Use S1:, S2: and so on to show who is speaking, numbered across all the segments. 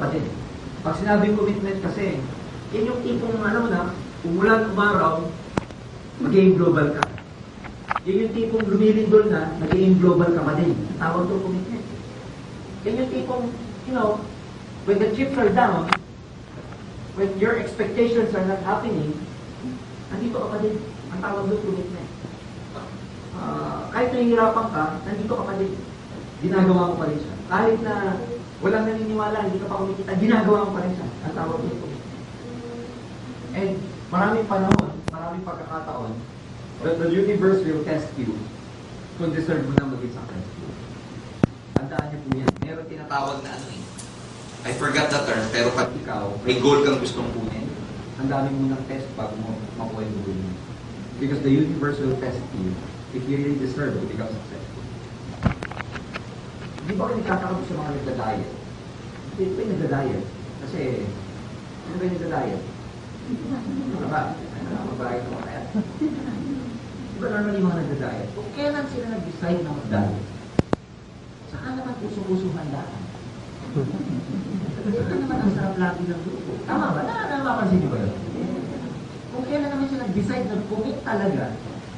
S1: pa din. Pag sinabing commitment kasi, yan yung tipong ano na, umulan, umaraw, magiging global ka. Yan yung tipong lumilindol na, magiging global ka pa din. Tawag to commitment. Yan yung tipong, you know, when the chips are down, when your expectations are not happening, nandito ka pa din. Ang tawag doon commitment. Kahit nahihirapan ka, nandito ka pa din. Ginagawa mo pa rin siya. Kahit na walang naniniwala, hindi ka pa kumikita, ginagawa mo pa rin siya. Ang tawag doon commitment. And maraming panahon, maraming pagkakataon, that the universe will test you kung deserve mo na maging successful. Tandaan niyo po yan.
S2: Meron tinatawag na ano eh. I forgot the term, pero pag ikaw, may goal kang gustong kunin,
S1: ang dami mo ng test bago mo makuha yung goal mo. Because the universe will test you if you really deserve to become successful. Hindi ba kayo nagkakaroon sa mga nagda-diet? Hindi ba yung nagda-diet? Kasi, ano ba yung nagda-diet? Ano ba? Ano ba? Mabahay ka mga kaya? Di ba normally yung mga nagda-diet? Kung kailan sila nag-decide na mag-diet? Saka naman puso-puso handaan. Ito naman ang sarap lagi ng grupo. Tama ba? Nakapansin niyo ba yun? Kung kailan naman siya nag-decide na commit talaga,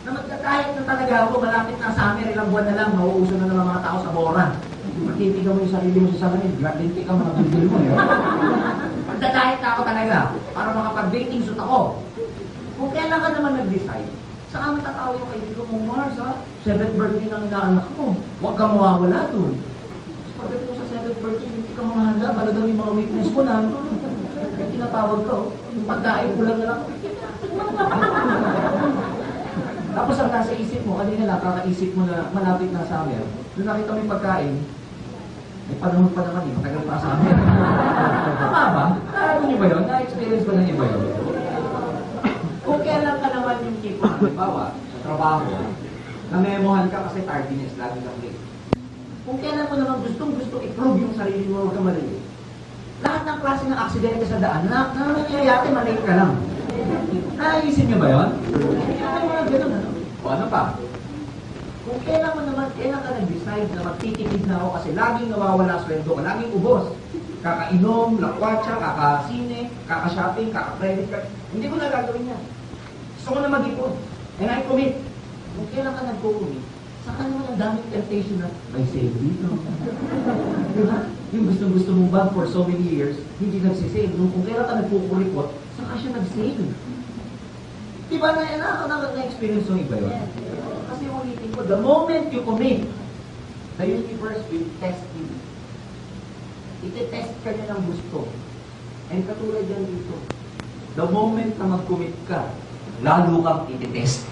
S1: na magkakahit na talaga ako, malapit na summer, ilang buwan na lang, mauuso na naman mga tao sa boran. Magtitigaw mo yung sarili mo sa salamin, lintik ka mga bibili mo. Magkakahit na ako talaga, para makapag-dating suit ako. Kung kailan ka naman nag-decide, saka matatawag yung kaibigan mo, Mars, ha? 7th birthday ng inaanak mo. Huwag kang mawawala doon. Pagdating mo sa 7th birthday, hindi ka mamahanda, bala daw yung mga weakness mo na, tinatawag ko, yung pagkain ko lang na lang. Tapos ang nasa isip mo, kanina lang, kakaisip mo na malapit na summer, nung nakita mo yung pagkain, may panahon pa naman eh, matagal pa summer. Tama ba? Ano niyo ba yun? Na-experience ba na niyo ba yun? Kung kailan ka naman yung tipo, halimbawa, sa trabaho, namemohan ka kasi tardiness, lagi kang late. Kung kailan mo naman gustong-gusto i-prove yung sarili mo, huwag ka malili. Lahat ng klase ng aksidente sa daan, na nangyayari, malate ka lang. Naisip niyo ba yun? Ay, mga ganun, ano? O ano pa? Kung kailan mo naman, kailan ka nag-decide na magtitipid na ako kasi laging nawawala sweldo ka, laging ubos. Kakainom, lakwatsa, kakasine, kakashopping, kaka-credit card. Hindi ko na gagawin yan. Gusto ko na mag-ipon. And I commit. Kung kailan ka nagko-commit, saka naman ang daming temptation na may save dito. Diba? Yung gustong-gusto mong bag for so many years, hindi nagsisave. Kung kailan ka nagpukuripot, saka siya nag-save. Diba na-experience yung iba yun? Kasi ulitin ko, the moment you commit, the universe will test you. Ite-test ka niya ng gusto. And katulad yan dito, the moment na mag-commit ka, lalo kang ite-test.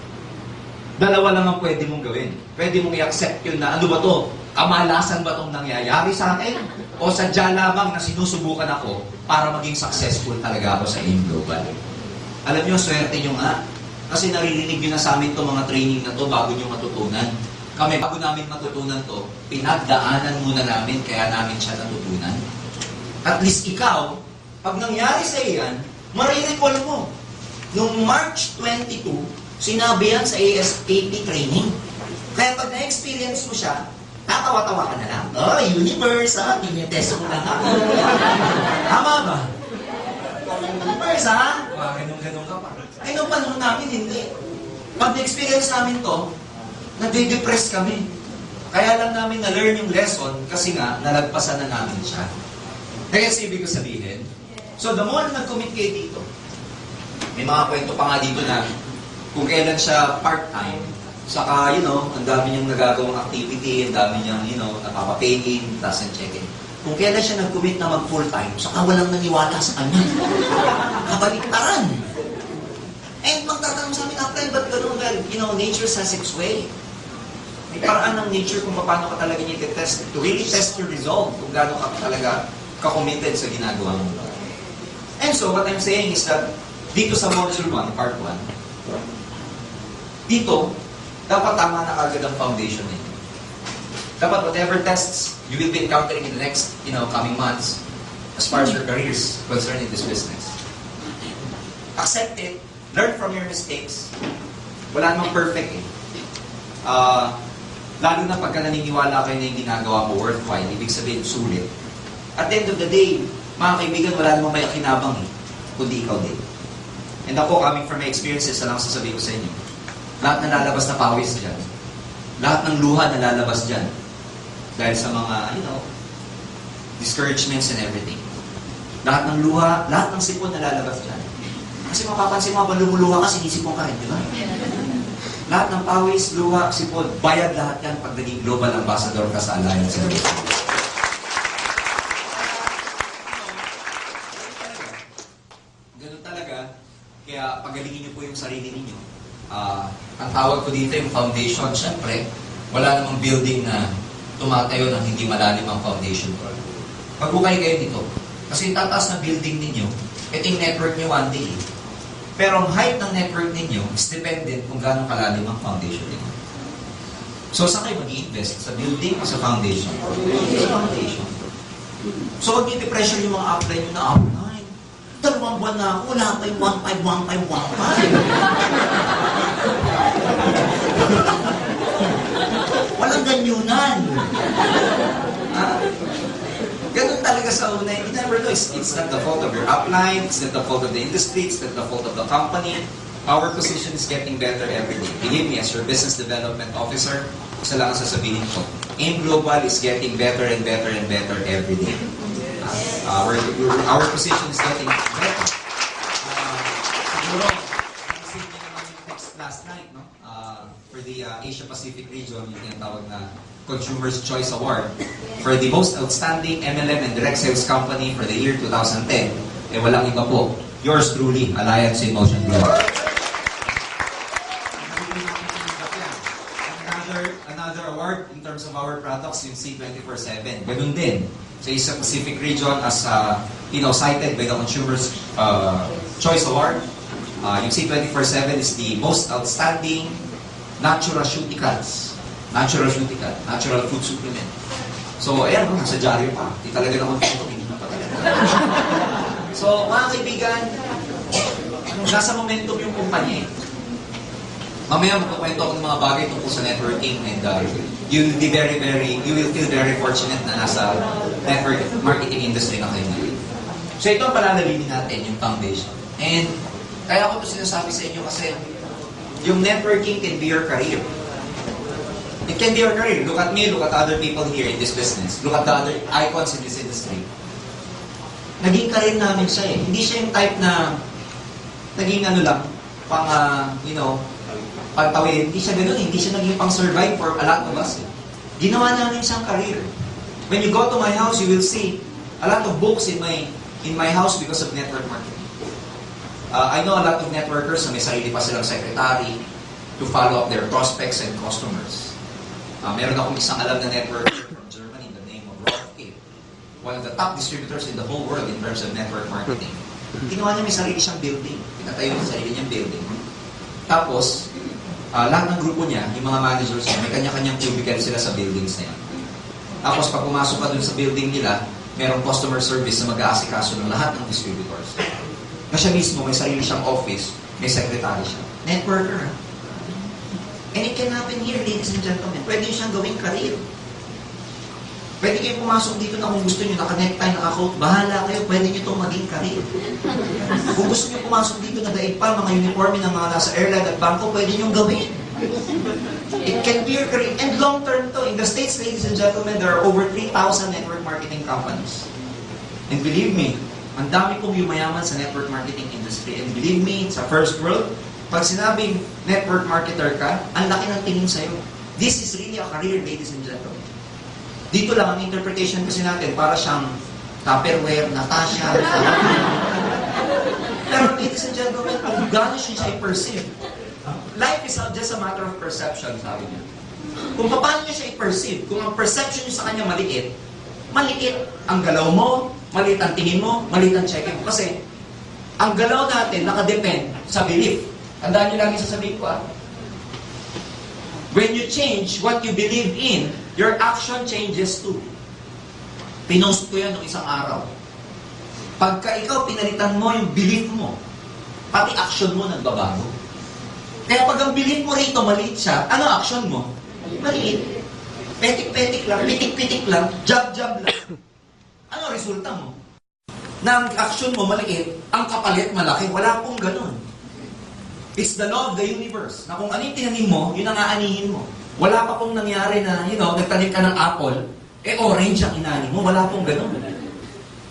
S2: dalawa lang ang pwede mong gawin. Pwede mong i-accept yun na ano ba to? Kamalasan ba itong nangyayari sa akin? O sadya lamang na sinusubukan ako para maging successful talaga ako sa AIM Global? Alam nyo, swerte nyo nga. Kasi naririnig nyo na sa amin itong mga training na to bago nyo matutunan. Kami, bago namin matutunan to, pinagdaanan muna namin kaya namin siya natutunan. At least ikaw, pag nangyari sa iyan, marirecall mo. Noong March 22, sinabi yan sa ASAP training. Kaya pag na-experience mo siya, tatawa-tawa ka na lang. Oh, universe, ha? Tinetest mo lang ako. Tama ba? Universe, ha? Ganun ka pa. Ay, nung panahon namin, hindi. Pag na-experience namin to, nade-depress kami. Kaya lang namin na-learn yung lesson kasi nga, nalagpasan na namin siya. Kaya ibig ko sabihin, so the more nag-commit kayo dito, may mga kwento pa nga dito na kung kailan siya part-time, saka, ang dami niyang nagagawang activity, ang dami niyang, napapapay-in, tapos check-in. Kung kailan siya nag-commit na mag-full-time, saka walang naniwala sa kanya. Kabaliktaran. And magtatanong sa amin, April, ba't ganun? Well, nature has its way. May paraan ng nature kung paano ka talaga niya test to really test your resolve kung gaano ka talaga ka-committed sa ginagawa mo. And so, what I'm saying is that dito sa Module 1, Part 1, dito, dapat tama na agad ang foundation ninyo. Dapat whatever tests you will be encountering in the next, coming months, as far as your career is concerned in this business. Accept it, learn from your mistakes. Wala namang perfect eh. Lalo na pagka naniniwala kayo na yung ginagawa mo worthwhile, ibig sabihin sulit. At the end of the day, Mga kaibigan, wala namang may akinabang eh, kundi ikaw din. And ako, coming from my experiences, alam ko sasabihin ko sa inyo, lahat na lalabas na pawis dyan, lahat ng luha na lalabas dyan, dahil sa mga, discouragements and everything. Lahat ng luha, lahat ng sipon na lalabas dyan. Kasi mapapansin mo, habang lumuluha ka, sinisipon ka rin, di ba? Lahat ng pawis, luha, sipon, bayad lahat yan pag naging global ambassador ka sa Alliance. Ganun talaga. Kaya pagalingin niyo po yung sarili ninyo. Ang tawag ko dito yung foundation. Siyempre, wala namang building na tumatayo ng hindi malalim ang foundation. Pagkukay kayo dito. Kasi yung tataas na building ninyo, ito yung network niyo one day. Pero ang height ng network ninyo is dependent kung gaano kalalim ang foundation ninyo. So, saan kayo mag-i-invest? Sa building o sa foundation? Sa foundation. So, huwag niyo-pressure yung mga upline nyo na upline. 2 buwan na ako, wala pa yung 1.5, 1.5, 1.5. Walang ganyunan. Ganun talaga sa una. You never know. It's not the fault of your upline. It's not the fault of the industry. It's not the fault of the company. Our position is getting better every day. Believe me, as your business development officer, isa lang ang sasabihin ko. AIM Global is getting better and better and better every day. Our position is getting better. Siguro, naisip niyo naman yung text last night, no? For the Asia Pacific region, yung tinatawag na Consumer's Choice Award for the most outstanding MLM and direct sales company for the year 2010. Walang iba po. Yours truly, Alliance in Motion Global. Another award in terms of our products, yung C24/7. Ganun din. Sa Asia Pacific region as cited by the Consumer's Choice Award. Yung C24/7 is the most outstanding natural food supplement. So, ayan, nasa dyaryo pa. Di talaga naman ito, hindi na pa talaga. So, mga kaibigan, nasa momentum yung kumpanya eh. Mamaya magkukwento ako ng mga bagay tungkol sa networking and you will feel very fortunate na nasa network marketing industry na kayo ngayon. So, ito ang palalawinin natin, yung foundation. And, kaya ko ito sinasabi sa inyo kasi yung networking can be your career. It can be your career. Look at me, look at other people here in this business. Look at the other icons in this industry. Naging career namin siya eh. Hindi siya yung type na naging pagtawid. Hindi siya ganun. Hindi siya naging pang-survive for a lot of us. Ginawa namin siyang career. When you go to my house, you will see a lot of books in my house because of network marketing. I know a lot of networkers na may sarili pa silang secretary to follow up their prospects and customers. Meron akong isang alam na networker from Germany in the name of Rolf K. One of the top distributors in the whole world in terms of network marketing. Ginawa niya may sarili siyang building. Pinatayo niya sarili niyang building. Tapos, lahat ng grupo niya, yung mga managers niya, may kanya-kanyang cubicle sila sa buildings na yan. Tapos, pag pumasok ka dun sa building nila, merong customer service na mag-aasikaso ng lahat ng distributors. Na siya mismo, may sarili siyang office, may secretary siya. Networker, ha? And it can happen here, ladies and gentlemen. Pwede nyo siyang gawing career. Pwede kayong pumasok dito na kung gusto nyo, naka-necktie, naka-coat, bahala kayo, pwede nyo itong maging career. Kung gusto nyo pumasok dito na daig pa, mga uniforme ng mga nasa airline at bangko, pwede nyo gawin. It can be your career. And long-term to. In the States, ladies and gentlemen, there are over 3,000 network marketing companies. And believe me, ang dami pong yumayaman sa network marketing industry. And believe me, sa first world, pag sinabing network marketer ka, ang laki ng tingin sa'yo. This is really a career, ladies and gentlemen. Dito lang ang interpretation kasi natin, para siyang Tupperware, Natasha, pero ladies and gentlemen, kung gano'n siya i-perceive, life is just a matter of perception, sabi niya. Kung paano niya siya i-perceive, kung ang perception niya sa kanya maliit ang galaw mo, maliit ang tingin mo, maliit ang check-in mo. Kasi, ang galaw natin nakadepend sa belief. Tandaan niyo lagi sasabihin ko When you change what you believe in, your action changes too. Pinost ko yan nung isang araw. Pagka ikaw pinalitan mo yung belief mo, pati action mo nagbabago. Kaya pag ang belief mo rito maliit siya, ano action mo? Maliit. Petik-petik lang, pitik-pitik lang, jab-jab lang. Ano resulta mo? na ang action mo maliit, ang kapalit malaki. Wala pong ganun. It's the law of the universe, na kung ano yung tinanim mo, yun ang aanihin mo. Wala pa pong nangyari na, nagtanim ka ng apple, orange ang inaani mo. Wala pong ganun.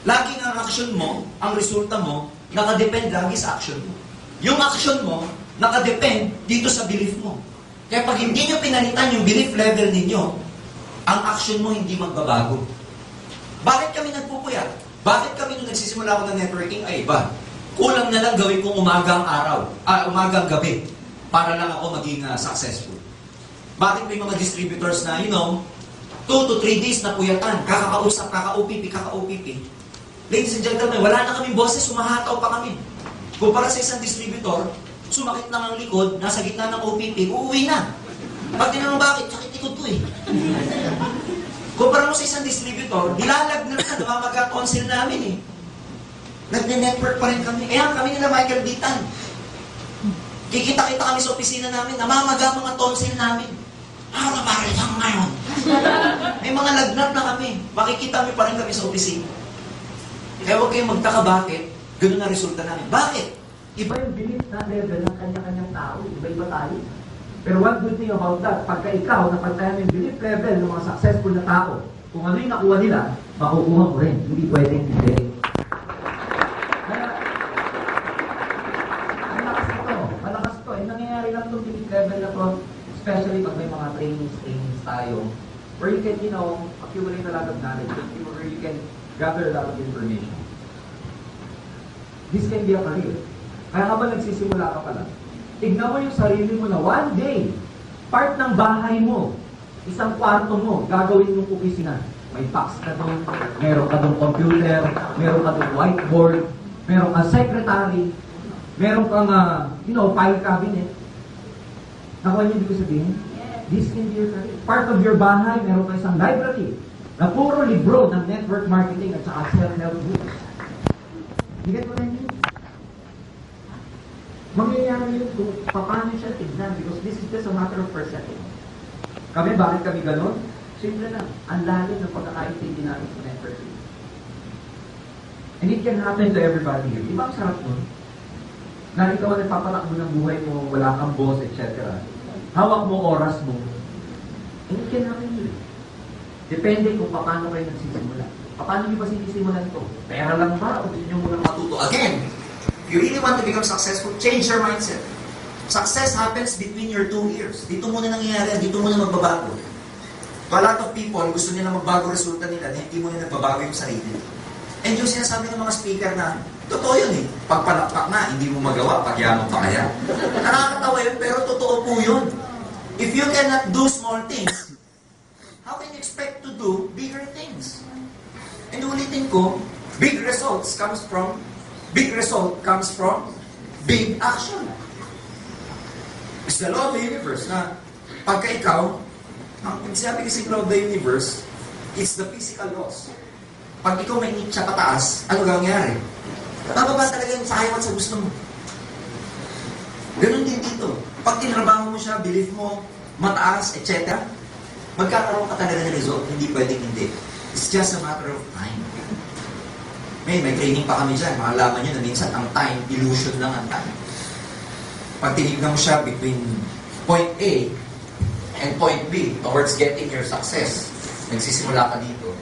S2: Laging ang action mo, ang resulta mo, nakadepend lagi sa action mo. Yung action mo, nakadepend dito sa belief mo. Kaya pag hindi nyo pinalitan yung belief level ninyo, ang action mo hindi magbabago. Bakit kami nagpupuyat? Bakit kami nung nagsisimula ako ng networking ay iba? Kulang na lang gawin kong umaga ang araw, umaga ang gabi, para lang ako maging successful. Bakit may mga distributors na, 2 to 3 days na puyatan, kakakausap, kaka-OPP. Ladies and gentlemen, wala na kaming boses, sumahataw pa kami. Kumpara sa isang distributor, sumakit na ang likod, nasa gitna ng OPP, uuwi na. Pag tinanong bakit, sakit likod ko eh. Kumpara mo sa isang distributor, nilalagnat na, namamaga tonsil namin eh. Nagne-network pa rin kami. Kaya kami nila Michael Bitan. Kikita-kita kami sa opisina namin, namamaga mga tonsil namin. Parang lang ngayon. May mga lagnat na kami. Makikita kami pa rin kami sa opisina. Kaya huwag kayong magtaka bakit, ganun na resulta namin. Bakit?
S1: Iba yung belief na level ng kanya-kanyang tao. Iba-iba tayo. Pero one good thing about that, pagka ikaw, napagtayan mo yung belief level ng mga successful na tao, kung ano yung nakuha nila, makukuha mo rin. Hindi pwedeng hindi. Kaya, malakas ito. Nangyayari lang itong belief level na to, especially pag may mga trainings tayo, where you can, accumulate a lot of knowledge, where you can gather a lot of information. This can be a career. Kaya habang nagsisimula ka pala, tignan mo yung sarili mo na one day, part ng bahay mo, isang kwarto mo, gagawin mong opisina. May fax ka doon, meron ka doon computer, meron ka doon whiteboard, meron ka secretary, meron kang, file cabinet. Nakuha niyo ibig ko sabihin? This can be your career. Part of your bahay, meron ka isang library na puro libro ng network marketing at saka self-help books. Bigat mo na yun. Mangyayari yun kung paano siya tignan because this is just a matter of perception. Kami, bakit kami ganon? Simple lang. Ang lalim ng pagkakaintindi natin sa networking. And it can happen to everybody here. Di ba ang sarap nun? Na ikaw ang nagpapatakbo ng buhay mo, wala kang boss, etc. Hawak mo oras mo. And it can happen here. Depende kung paano kayo nagsisimula. Paano nyo ba sinisimulan ito? Pera lang ba? O gusto nyo munang matuto?
S2: Again, if you really want to become successful, change your mindset. Success happens between your 2 ears. Dito muna nangyayari, dito muna magbabago. To a lot of people, gusto nila magbago resulta nila, hindi muna nagbabago yung sarili. And yung sinasabi ng mga speaker na, totoo yun eh. Pag palakpak na, hindi mo magawa, pagyaman pa kaya. Nakakatawa yun, pero totoo po yun. If you cannot do small things, how can you expect to do bigger things? And ulitin ko, big result comes from big action. It's the law of the universe na pagka ikaw, ang sinabi kasi law of the universe, it's the physical laws. Pag ikaw may init siya pataas, ano gangyari? Bababa talaga yung sa ayaw at sa gusto mo. Ganun din dito. Pag tinrabaho mo siya, belief mo, mataas, etc., magkakaroon ka talaga ng result. Hindi pwedeng hindi. It's just a matter of time. May training pa kami dyan. Makalaman nyo na minsan ang time, illusion lang ang time. Pag tinignan mo siya between point A and point B towards getting your success, nagsisimula ka dito,